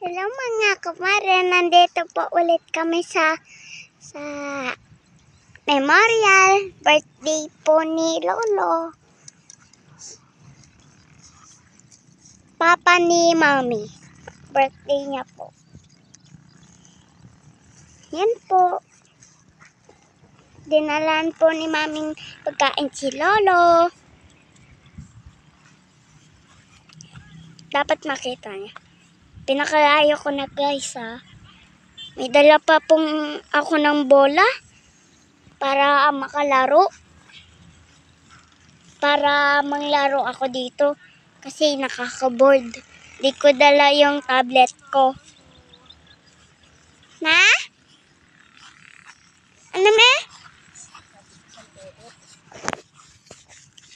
Hello mga kumare, nandito po ulit kami sa memorial birthday po ni Lolo. Papa ni Mami. Birthday niya po. Yan po. Dinalan po ni Maming pagkain si Lolo. Dapat makita niya. Pinakalayo ko na guys ha. May dala pa pong ako ng bola para makalaro. Para manglaro ako dito kasi nakaka-board. Di ko dala yung tablet ko. Na? Ano me?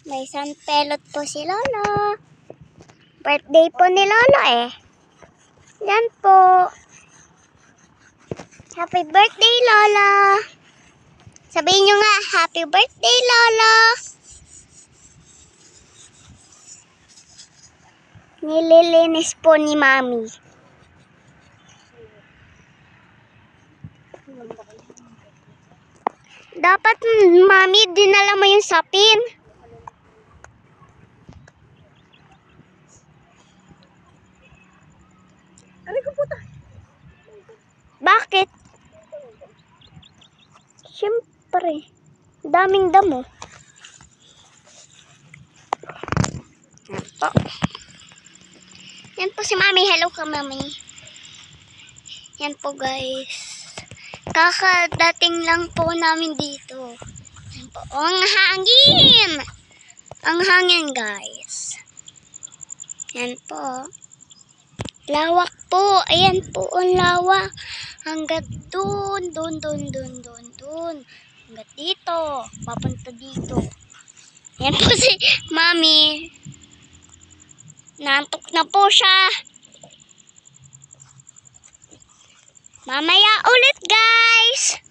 May sunpelot po si Lolo. Birthday po ni Lolo eh. Yan po. Happy birthday, Lola. Sabihin nyo nga, happy birthday, Lola. Nililinis po ni Mami. Dapat, Mami, dinala mo yung sapin. Ano ko puta? Bakit? Siyempre, daming damo. Yan po. Yan po si Mami. Hello ka, Mami. Yan po, guys. Kakadating lang po namin dito. Yan po. Oh, ang hangin! Ang hangin, guys. Yan po. Lawak po. Ayan po ang lawak. Hanggat dun. Hanggat dito. Papunta dito. Ayan po si Mami. Nantok na po siya. Mamaya ulit guys.